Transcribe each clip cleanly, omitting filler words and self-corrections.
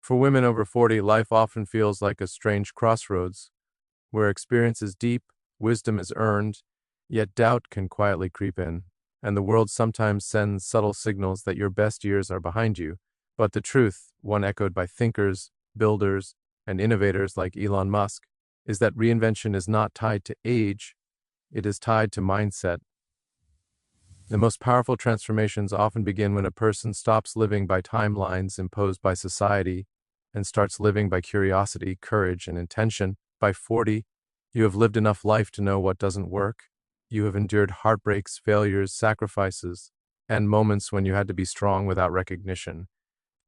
For women over 40, life often feels like a strange crossroads, where experience is deep, wisdom is earned, yet doubt can quietly creep in, and the world sometimes sends subtle signals that your best years are behind you. But the truth, one echoed by thinkers, builders, and innovators like Elon Musk, is that reinvention is not tied to age, it is tied to mindset. The most powerful transformations often begin when a person stops living by timelines imposed by society and starts living by curiosity, courage, and intention. By 40, you have lived enough life to know what doesn't work. You have endured heartbreaks, failures, sacrifices, and moments when you had to be strong without recognition.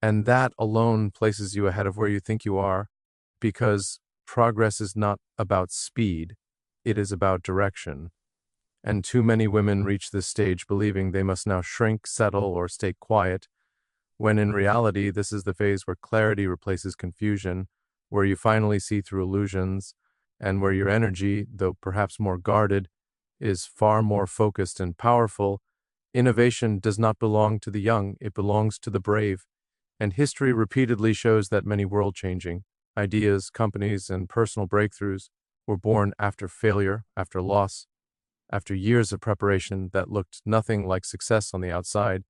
And that alone places you ahead of where you think you are, because progress is not about speed, it is about direction. And too many women reach this stage believing they must now shrink, settle, or stay quiet, when in reality, this is the phase where clarity replaces confusion, where you finally see through illusions, and where your energy, though perhaps more guarded, is far more focused and powerful. Innovation does not belong to the young, it belongs to the brave. And history repeatedly shows that many world-changing ideas, companies, and personal breakthroughs were born after failure, after loss, after years of preparation that looked nothing like success on the outside.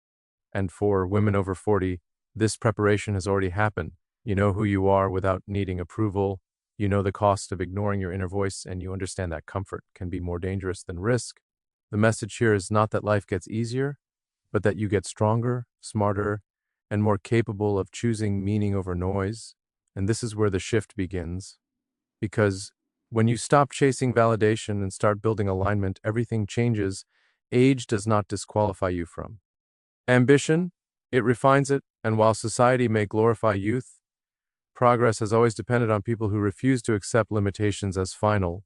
And for women over 40, this preparation has already happened. You know who you are without needing approval. You know the cost of ignoring your inner voice, and you understand that comfort can be more dangerous than risk. The message here is not that life gets easier, but that you get stronger, smarter, and more capable of choosing meaning over noise. And this is where the shift begins. Because when you stop chasing validation and start building alignment, everything changes. Age does not disqualify you from ambition, it refines it, and while society may glorify youth, progress has always depended on people who refuse to accept limitations as final,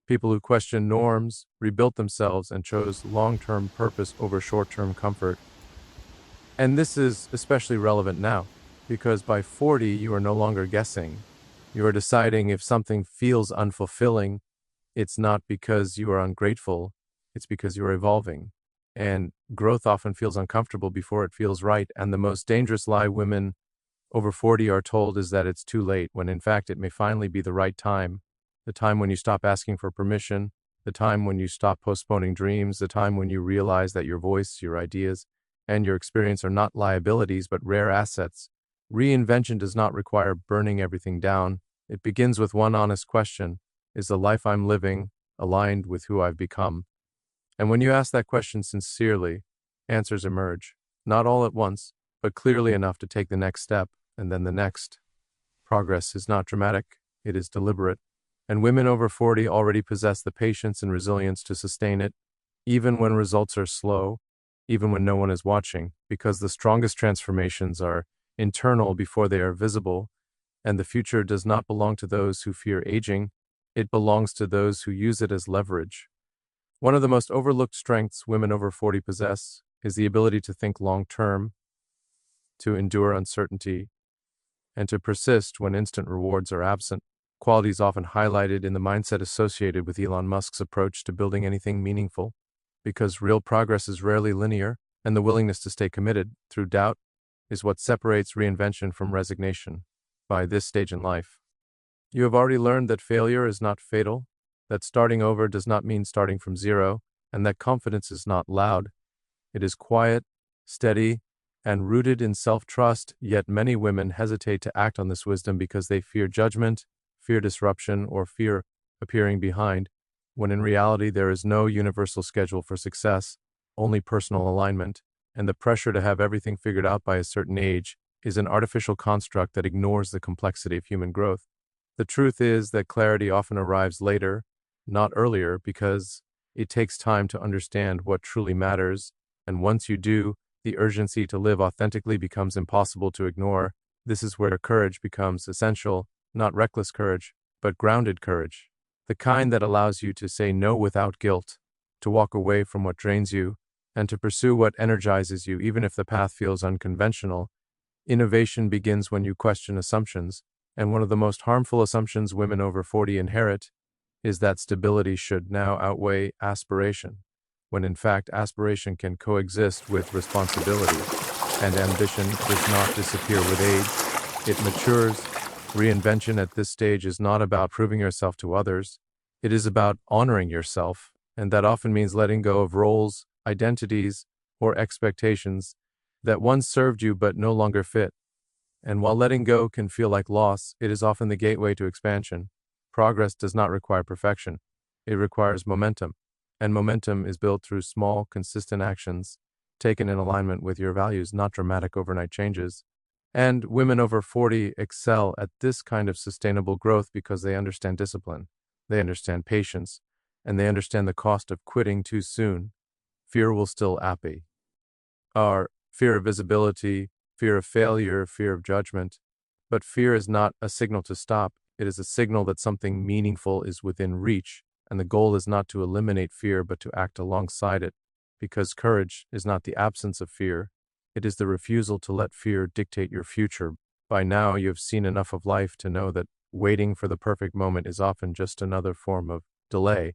people who question norms, rebuilt themselves, and chose long-term purpose over short-term comfort. And this is especially relevant now, because by 40, you are no longer guessing. You are deciding if something feels unfulfilling. It's not because you are ungrateful, it's because you are evolving. And growth often feels uncomfortable before it feels right, and the most dangerous lie women over 40 are told is that it's too late, when in fact it may finally be the right time. The time when you stop asking for permission, the time when you stop postponing dreams, the time when you realize that your voice, your ideas, and your experience are not liabilities but rare assets. Reinvention does not require burning everything down. It begins with one honest question: is the life I'm living aligned with who I've become? And when you ask that question sincerely, answers emerge, not all at once, but clearly enough to take the next step, and then the next. Progress is not dramatic, it is deliberate. And women over 40 already possess the patience and resilience to sustain it, even when results are slow, even when no one is watching, because the strongest transformations are internal before they are visible, and the future does not belong to those who fear aging, it belongs to those who use it as leverage. One of the most overlooked strengths women over 40 possess is the ability to think long-term, to endure uncertainty, and to persist when instant rewards are absent. Qualities often highlighted in the mindset associated with Elon Musk's approach to building anything meaningful, because real progress is rarely linear, and the willingness to stay committed through doubt is what separates reinvention from resignation. By this stage in life, you have already learned that failure is not fatal, that starting over does not mean starting from zero, and that confidence is not loud. It is quiet, steady, and rooted in self-trust, yet many women hesitate to act on this wisdom because they fear judgment, fear disruption, or fear appearing behind, when in reality there is no universal schedule for success, only personal alignment, and the pressure to have everything figured out by a certain age is an artificial construct that ignores the complexity of human growth. The truth is that clarity often arrives later, not earlier, because it takes time to understand what truly matters, and once you do, the urgency to live authentically becomes impossible to ignore. This is where courage becomes essential, not reckless courage, but grounded courage, the kind that allows you to say no without guilt, to walk away from what drains you, and to pursue what energizes you, even if the path feels unconventional. Innovation begins when you question assumptions, and one of the most harmful assumptions women over 40 inherit is that stability should now outweigh aspiration, when in fact aspiration can coexist with responsibility, and ambition does not disappear with age, It matures. Reinvention at this stage is not about proving yourself to others. It is about honoring yourself, and that often means letting go of roles, identities, or expectations that once served you but no longer fit. And while letting go can feel like loss, it is often the gateway to expansion. Progress does not require perfection. It requires momentum. And momentum is built through small, consistent actions taken in alignment with your values, not dramatic overnight changes. And women over 40 excel at this kind of sustainable growth because they understand discipline, they understand patience, and they understand the cost of quitting too soon. Fear will still happen. Our fear of visibility, fear of failure, fear of judgment. But fear is not a signal to stop. It is a signal that something meaningful is within reach, and the goal is not to eliminate fear but to act alongside it, because courage is not the absence of fear. It is the refusal to let fear dictate your future. By now, you have seen enough of life to know that waiting for the perfect moment is often just another form of delay,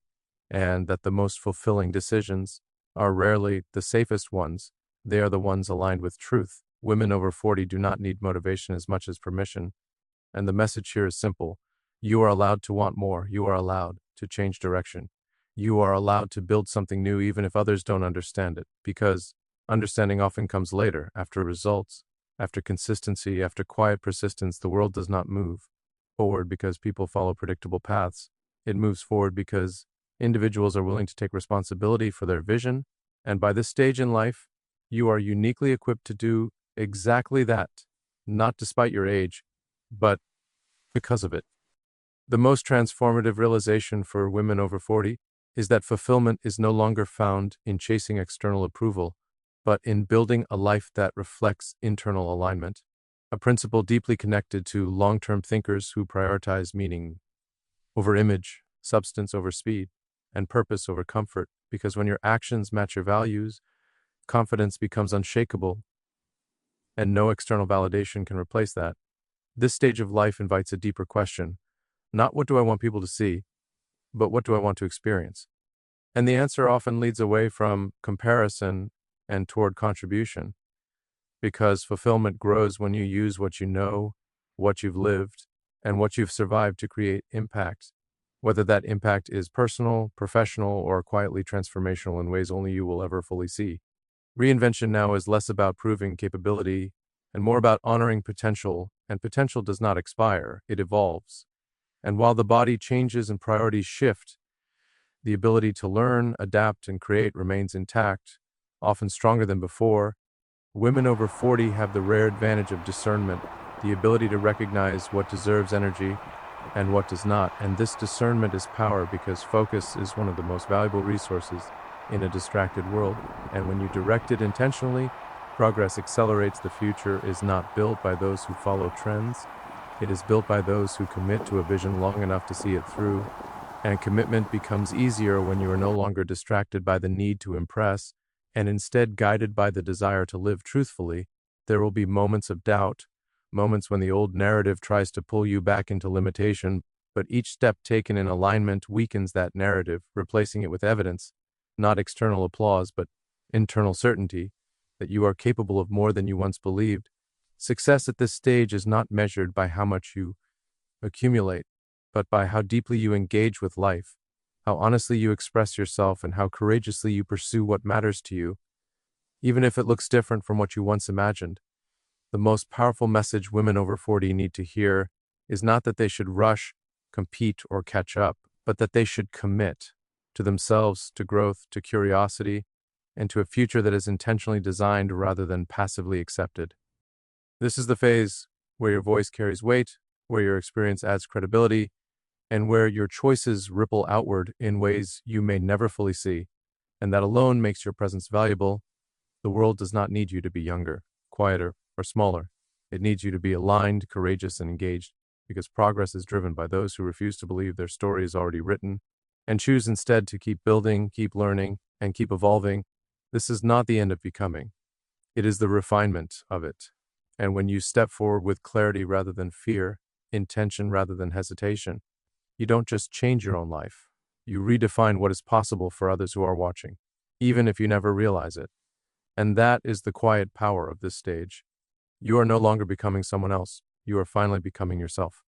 and that the most fulfilling decisions are rarely the safest ones. They are the ones aligned with truth. Women over 40 do not need motivation as much as permission. And the message here is simple. You are allowed to want more. You are allowed to change direction. You are allowed to build something new even if others don't understand it, because understanding often comes later, after results, after consistency, after quiet persistence. The world does not move forward because people follow predictable paths. It moves forward because individuals are willing to take responsibility for their vision, and by this stage in life, you are uniquely equipped to do exactly that, not despite your age, but because of it. The most transformative realization for women over 40 is that fulfillment is no longer found in chasing external approval, but in building a life that reflects internal alignment, a principle deeply connected to long-term thinkers who prioritize meaning over image, substance over speed, and purpose over comfort, because when your actions match your values, confidence becomes unshakable, and no external validation can replace that. This stage of life invites a deeper question. Not what do I want people to see, but what do I want to experience? And the answer often leads away from comparison and toward contribution, because fulfillment grows when you use what you know, what you've lived, and what you've survived to create impact, whether that impact is personal, professional, or quietly transformational in ways only you will ever fully see. Reinvention now is less about proving capability and more about honoring potential, and potential does not expire, it evolves. And while the body changes and priorities shift, the ability to learn, adapt, and create remains intact, often stronger than before. Women over 40 have the rare advantage of discernment, the ability to recognize what deserves energy and what does not, and this discernment is power because focus is one of the most valuable resources in a distracted world, and when you direct it intentionally, progress accelerates. The future is not built by those who follow trends, it is built by those who commit to a vision long enough to see it through, and commitment becomes easier when you are no longer distracted by the need to impress, and instead guided by the desire to live truthfully. There will be moments of doubt, moments when the old narrative tries to pull you back into limitation, but each step taken in alignment weakens that narrative, replacing it with evidence, not external applause, but internal certainty that you are capable of more than you once believed. Success at this stage is not measured by how much you accumulate, but by how deeply you engage with life, how honestly you express yourself, and how courageously you pursue what matters to you, even if it looks different from what you once imagined. The most powerful message women over 40 need to hear is not that they should rush, compete, or catch up, but that they should commit to themselves, to growth, to curiosity, and to a future that is intentionally designed rather than passively accepted. This is the phase where your voice carries weight, where your experience adds credibility, and where your choices ripple outward in ways you may never fully see, and that alone makes your presence valuable. The world does not need you to be younger, quieter, or smaller. It needs you to be aligned, courageous, and engaged, because progress is driven by those who refuse to believe their story is already written, and choose instead to keep building, keep learning, and keep evolving. This is not the end of becoming. It is the refinement of it. And when you step forward with clarity rather than fear, intention rather than hesitation, you don't just change your own life. You redefine what is possible for others who are watching, even if you never realize it. And that is the quiet power of this stage. You are no longer becoming someone else. you are finally becoming yourself.